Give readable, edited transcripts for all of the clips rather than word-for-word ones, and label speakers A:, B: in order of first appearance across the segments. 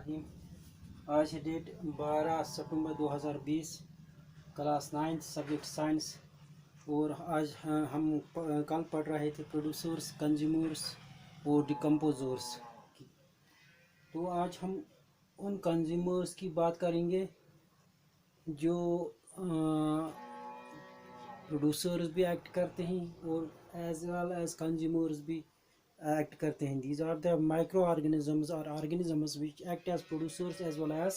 A: रहीम। आज है डेट 12 सितंबर 2020, class 9 subject science. और आज हम कल पढ़ रहे थे प्रोड्यूसर्स, कंज्यूमर्स और डिकम्पोजर्स। तो आज हम उन कंज्यूमर्स की बात करेंगे जो प्रोड्यूसर्स भी एक्ट करते हैं और एज वेल एज कंज्यूमर्स भी act करते हैं. These are the microorganisms or organisms which act as producers as well as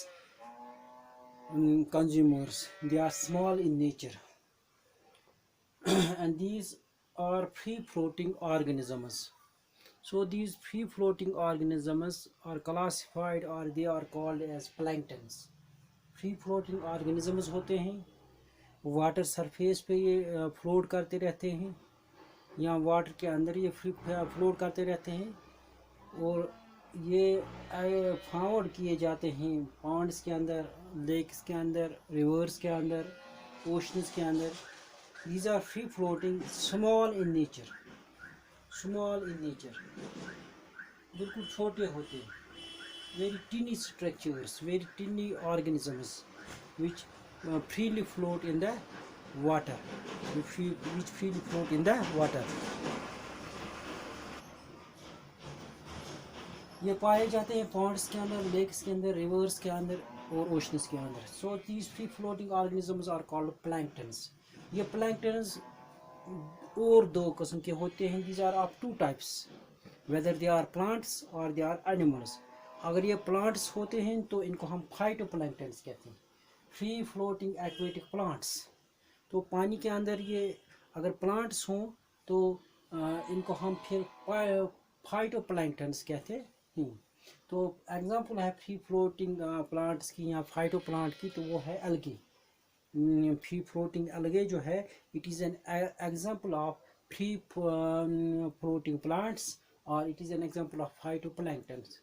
A: consumers. They are small in nature and these are free floating organisms. So these free floating organisms are classified or they are called as planktons. Free floating organisms होते हैं, water surface पे ये float करते रहते हैं या water के अंदर ये फ्लोट करते रहते हैं और ये फाउंड किए जाते हैं पॉन्ड्स के अंदर, लेक्स के अंदर, रिवर्स के अंदर, ओशंस के अंदर. These are free floating, small in nature, बिल्कुल छोटे होते हैं. Very tiny structures, very tiny organisms which freely float in the water, which freely float in the water. ये पाए जाते हैं पॉन्ड्स के अंदर, लेक्स के अंदर, रिवर्स के अंदर और ओशंस के अंदर. So these free floating organisms are called planktons. ये प्लैंक्टन्स और दो किस्म के होते हैं. These are of two types, whether they are plants और दे आर एनिमल्स. अगर ये प्लांट्स होते हैं तो इनको हम फाइटोप्लैंक्टन्स कहते हैं, फ्री फ्लोटिंग एक्वेटिक प्लांट्स. तो पानी के अंदर ये अगर प्लांट्स हों तो इनको हम फिर फाइटोप्लैंक्टन्स कहते हैं. तो एग्जांपल है फ्री फ्लोटिंग प्लांट्स की या फाइटो प्लांट की, तो वो है एल्गी. फ्री फ्लोटिंग एल्गे जो है, it is an example of free floating plants और it is an example of phytoplanktons.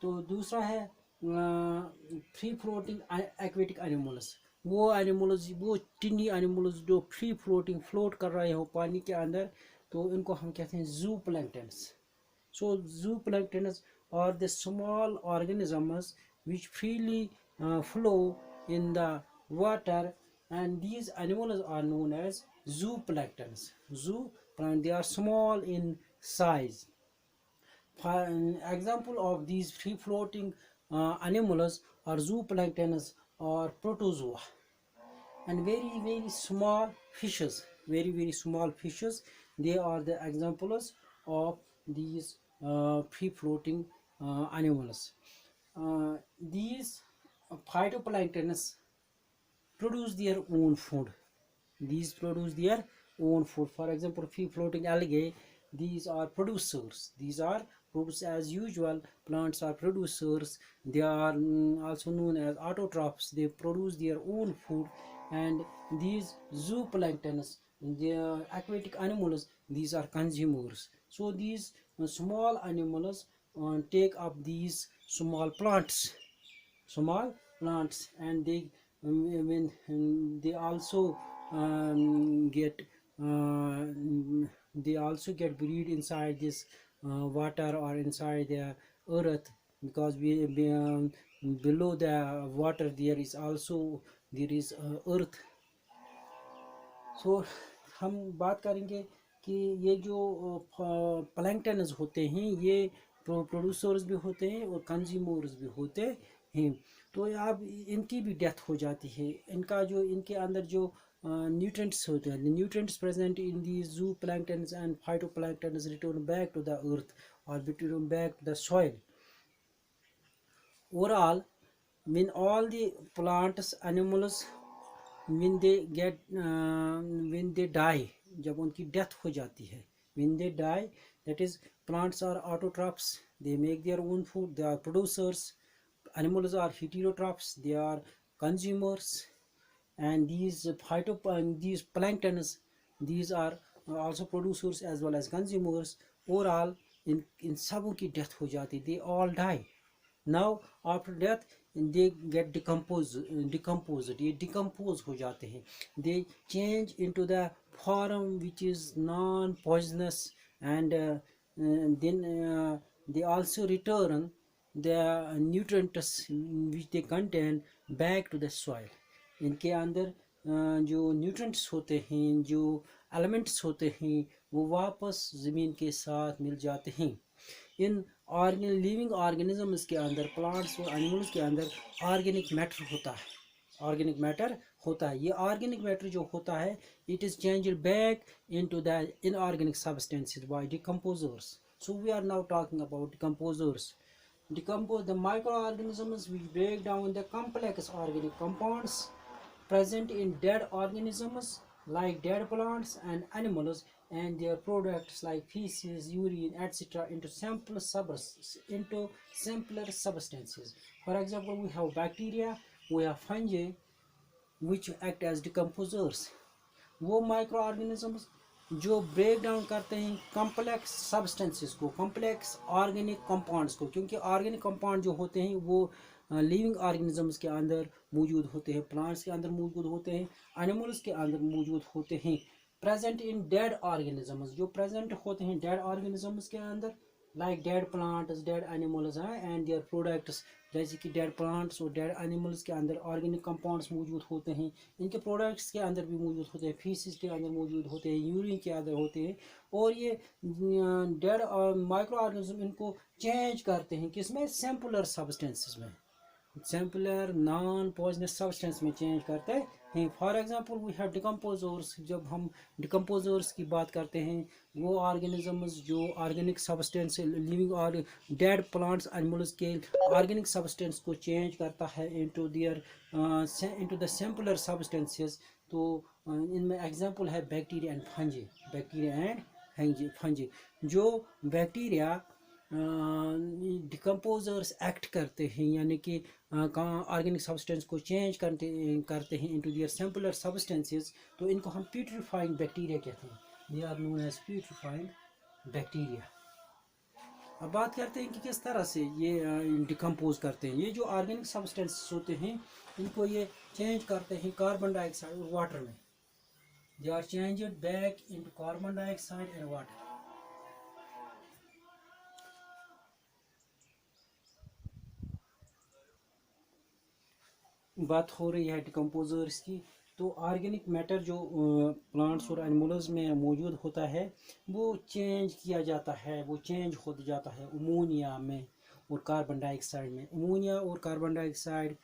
A: तो दूसरा है फ्री फ्लोटिंग एक्वेटिक एनिमल्स. वो एनिमल्स, वो टिनी एनिमल्स जो फ्री फ्लोटिंग फ्लोट कर रहे हो पानी के अंदर, तो इनको हम कहते हैं जू planktons. So zooplanktons are the small organisms which freely flow in the water, and these animals are known as zooplanktons. They are small in size. Example of these free floating animals or zooplanktons or protozoa, and very small fishes, very small fishes. They are the examples of these free floating animals. These phytoplanktons produce their own food. For example, free floating algae, these are producers. As usual, plants are producers. They are also known as autotrophs. They produce their own food. And these zooplanktons, the aquatic animals, these are consumers. So these small animals take up these small plants, and they when they also get breed inside this water or inside the earth, because below the water there is earth. So हम बात करेंगे कि ये जो planktons होते हैं ये producers भी होते हैं और कंज्यूमर्स भी होते हैं. तो अब इनकी भी डेथ हो जाती है. इनके अंदर जो न्यूट्रिएंट्स होते हैं, the nutrients present in these zooplanktons and phytoplanktons return back to the earth or return back to the soil. Overall, when all the plants, animals, when they die, जब उनकी डेथ हो जाती है, when they die, that is, plants are autotrophs, they make their own food, they are producers. Animals are heterotrophs, they are consumers. And these planktons, these are also producers as well as consumers. Overall, in सबों की death हो जाती, they all die. Now after death they get decomposed, ये decompose हो जाते हैं. They change into the form which is non-poisonous, and then they also return the nutrients which they contain back to the soil. इनके अंदर जो nutrients होते हैं, जो एलिमेंट्स होते हैं, वो वापस ज़मीन के साथ मिल जाते हैं. इन लिविंग ऑर्गेनिजम्स के अंदर, प्लांट्स और एनिमल्स के अंदर ऑर्गेनिक मैटर होता है. ऑर्गेनिक मैटर होता है. ये ऑर्गेनिक मैटर जो होता है, it is changed back into the inorganic substances bye decomposers. So we are now talking about decomposers. Decompose the microorganisms which break down the complex organic compounds present in dead organisms like dead plants and animals and their products like feces, urine, etc. into simpler substances. For example, we have bacteria, we have fungi which act as decomposers. वो micro organisms जो break down करते हैं complex substances को, complex organic compounds को, क्योंकि organic compound जो होते हैं वो लिविंग ऑर्गेनिजम्स के अंदर मौजूद होते हैं, प्लांट्स के अंदर मौजूद होते हैं, एनिमल्स के अंदर मौजूद होते हैं. प्रेजेंट इन डेड ऑर्गेनिजम्स, जो प्रेजेंट होते हैं डेड ऑर्गेनिजम्स के अंदर, like dead plants, dead animals and their products. जैसे कि डेड प्लांट्स और डेड एनिमल्स के अंदर ऑर्गेनिक कंपाउंड्स मौजूद होते हैं, इनके प्रोडक्ट्स के अंदर भी मौजूद होते हैं, फीसिस के अंदर मौजूद होते हैं, यूरिन के अंदर होते हैं. और ये डेड माइक्रो ऑर्गेनिज्म इनको चेंज करते हैं किसमें, सिंपलर सब्सटेंसेस में, सिंपलर नॉन पॉइजनस सब्सटेंस में चेंज करते हैं. For example we have decomposers. जब हम डिकम्पोजर्स की बात करते हैं, वो ऑर्गेनिजम्स जो ऑर्गेनिक सब्सटेंस लिविंग और डेड प्लांट्स एनिमल्स के ऑर्गेनिक सब्सटेंस को चेंज करता है इनटू द सिंपलर सब्सटेंसेस. तो इनमें एग्जांपल है bacteria and fungi. Bacteria and fungi, जो बैक्टीरिया डिकम्पोजर्स एक्ट करते हैं, यानी कि ऑर्गेनिक सब्सटेंस को चेंज करते हैं इनटू दियर सिंपलर सब्सटेंसेस. तो इनको हम प्यूट्रीफाइंग बैक्टीरिया कहते हैं. They are known as putrefying bacteria. अब बात करते हैं कि किस तरह से ये डिकम्पोज करते हैं. ये जो ऑर्गेनिक सब्सटेंसेस होते हैं, इनको ये चेंज करते हैं कार्बन डाइऑक्साइड और वाटर में. They are changed back into carbon dioxide and water. बात हो रही है डिकम्पोजर्स की. तो ऑर्गेनिक मैटर जो प्लांट्स और एनिमल्स में मौजूद होता है, वो चेंज किया जाता है, वो चेंज हो जाता है अमोनिया में और कार्बन डाइऑक्साइड में. अमोनिया और कार्बन डाइऑक्साइड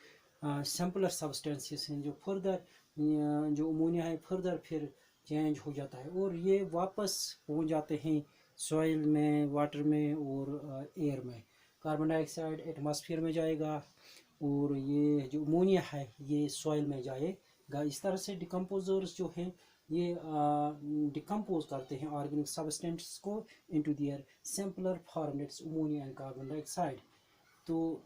A: सिंपलर सब्सटेंसेस हैं, जो फर्दर जो अमोनिया है फर्दर फिर चेंज हो जाता है और ये वापस पहुंच जाते हैं सॉइल में, वाटर में और एयर में. कार्बन डाइऑक्साइड एटमॉस्फेयर में जाएगा और ये जो अमोनिया है ये सॉइल में जाएगा. इस तरह से डिकम्पोजर्स जो हैं ये डिकम्पोज करते हैं ऑर्गेनिक सब्सटेंस को into their simpler form, that's ammonia and carbon dioxide. तो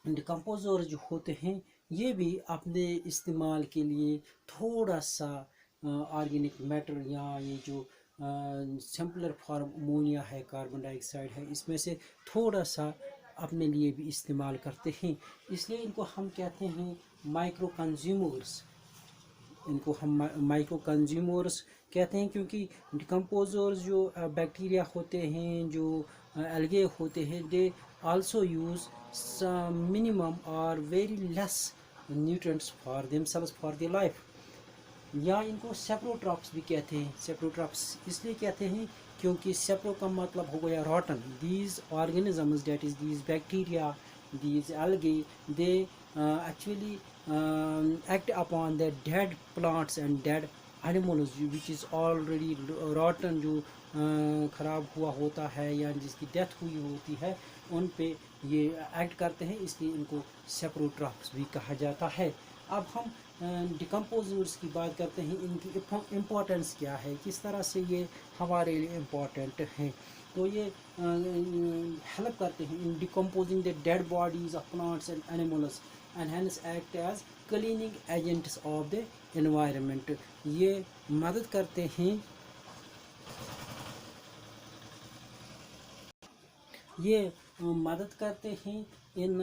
A: डिकम्पोजर्स जो होते हैं ये भी अपने इस्तेमाल के लिए थोड़ा सा ऑर्गेनिक मैटर या ये जो सिंपलर फॉर्म अमोनिया है, कार्बन डाइऑक्साइड है, इसमें से थोड़ा सा अपने लिए भी इस्तेमाल करते हैं. इसलिए इनको हम कहते हैं माइक्रो कंज्यूमर्स. इनको हम माइक्रो कंज्यूमर्स कहते हैं क्योंकि डिकम्पोजर्स जो बैक्टीरिया होते हैं, जो एल्गे होते हैं, दे आल्सो यूज़ मिनिमम और very less nutrients for themselves for their life. या इनको सेप्रोट्रॉप्स भी कहते हैं. सेप्रोट्रॉप्स इसलिए कहते हैं क्योंकि सेप्रो का मतलब हो गया रॉटन. These organisms, that is these bacteria, these algae, they actually act upon the dead plants and dead animals which is already rotten, जो ख़राब हुआ होता है या जिसकी डेथ हुई होती है, उन पे ये एक्ट करते हैं, इसलिए इनको सेप्रोट्रॉप्स भी कहा जाता है. अब हम डिकम्पोजर्स की बात करते हैं, इनकी इम्पोर्टेंस क्या है, किस तरह से ये हमारे लिए इम्पोर्टेंट हैं. तो ये हेल्प करते हैं in decomposing the dead bodies of plants and animals and hence act as cleaning agents of the environment. ये मदद करते हैं, ये मदद करते हैं इन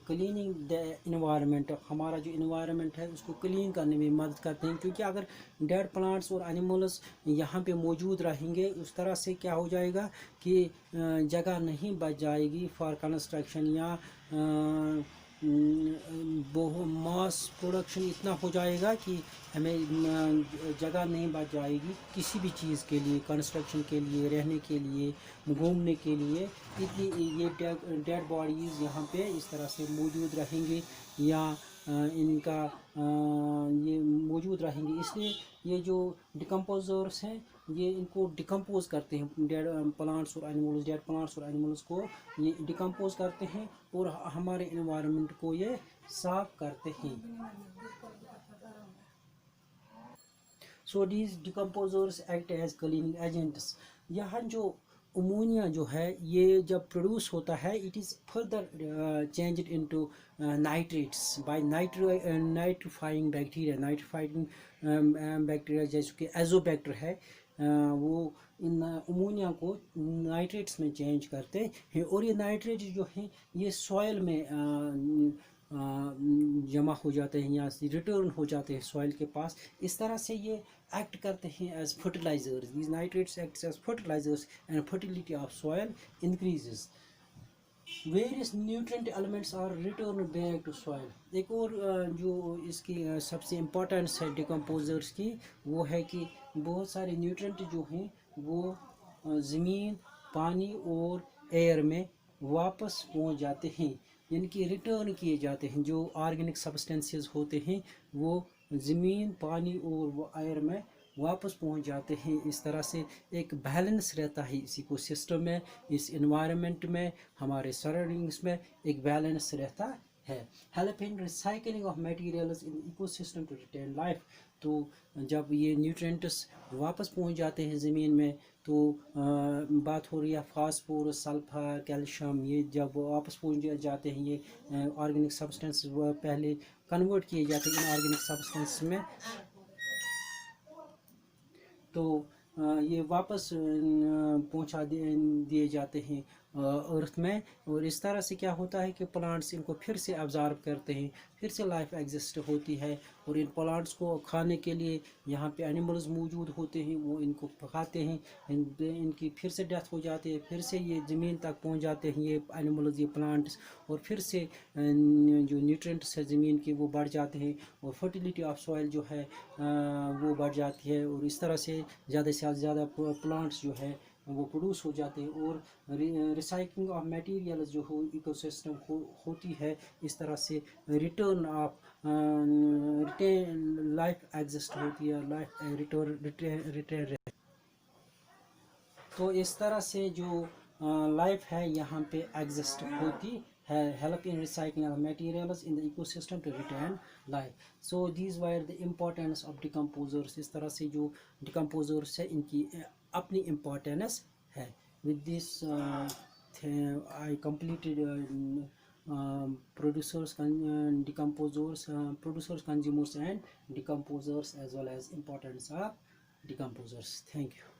A: क्लीनिंग द इन्वायरमेंट। हमारा जो इन्वायरमेंट है उसको क्लीन करने में मदद करते हैं, क्योंकि अगर डेड प्लांट्स और एनिमल्स यहाँ पे मौजूद रहेंगे उस तरह से क्या हो जाएगा कि जगह नहीं बच जाएगी फॉर कंस्ट्रक्शन, या मास प्रोडक्शन इतना हो जाएगा कि हमें जगह नहीं बच जाएगी किसी भी चीज़ के लिए, कंस्ट्रक्शन के लिए, रहने के लिए, घूमने के लिए। इतनी ये डेड बॉडीज़ यहाँ पे इस तरह से मौजूद रहेंगे, या इनका ये मौजूद रहेंगे। इसलिए ये जो डिकम्पोजर्स हैं ये इनको डिकम्पोज करते हैं, डेड प्लांट्स और एनिमल्स, डेड प्लांट्स और एनिमल्स को ये डिकम्पोज करते हैं और हमारे एनवायरनमेंट को ये साफ करते हैं। So these decomposers act as cleaning agents. यहाँ जो अमोनिया जो है ये जब प्रोड्यूस होता है it is further changed into nitrates by nitrifying bacteria. Nitrifying bacteria जैसे कि एजोबैक्टर है, वो इन अमोनिया को नाइट्रेट्स में चेंज करते हैं, और ये नाइट्रेट जो हैं ये सॉइल में जमा हो जाते हैं या रिटर्न हो जाते हैं सॉइल के पास। इस तरह से ये एक्ट करते हैं as fertilisers. These nitrates act as fertilisers and fertility of soil increases. Various nutrient elements are return back to soil. एक और जो इसकी सबसे इम्पोर्टेंस है डिकम्पोजर्स की, वो है कि बहुत सारे न्यूट्रिएंट जो हैं वो ज़मीन, पानी और एयर में वापस पहुंच जाते हैं, यानी कि रिटर्न किए जाते हैं। जो ऑर्गेनिक सब्सटेंसेस होते हैं वो ज़मीन, पानी और एयर में वापस पहुंच जाते हैं। इस तरह से एक बैलेंस रहता है इस इकोसिस्टम में, इस इन्वायरमेंट में, हमारे सराउंडिंग्स में एक बैलेंस रहता है। Help in recycling of materials in ecosystem to retain life. तो जब ये न्यूट्रिएंट्स वापस पहुंच जाते हैं ज़मीन में, तो बात हो रही है फास्फोरस, सल्फर, कैल्शियम, ये जब वापस पहुंच जाते हैं ये ऑर्गेनिक सब्सटेंस पहले कन्वर्ट किए जाते हैं इन ऑर्गेनिक सब्सटेंस में, तो ये वापस पहुंचा दिए जाते हैं अर्थ में। और इस तरह से क्या होता है कि प्लांट्स इनको फिर से ऑब्जर्व करते हैं, फिर से लाइफ एग्जिस्ट होती है, और इन प्लांट्स को खाने के लिए यहाँ पे एनिमल्स मौजूद होते हैं, वो इनको खाते हैं, इनकी फिर से डेथ हो जाती है, फिर से ये ज़मीन तक पहुँच जाते हैं ये एनिमल्स, ये प्लांट्स, और फिर से जो न्यूट्रिएंट्स है ज़मीन के वो बढ़ जाते हैं, और फर्टिलिटी ऑफ सॉइल जो है वो बढ़ जाती है, और इस तरह से ज़्यादा से ज़्यादा प्लांट्स जो है वो प्रोड्यूस हो जाते हैं, और रिसाइकलिंग ऑफ मटेरियल जो हो इकोसिस्टम होती है। इस तरह से return of retain life exist होती है, लाइफ रिटेन। तो इस तरह से जो लाइफ है यहाँ पे एग्जिस्ट होती है। Help in recycling of materials in the ecosystem to retain life. So these were the importance of decomposers. इस तरह से जो डिकम्पोजर्स है इनकी अपनी इम्पोर्टेंस है। With this I completed producers, decomposers, producers, consumers and decomposers, as well as importance of decomposers. Thank you.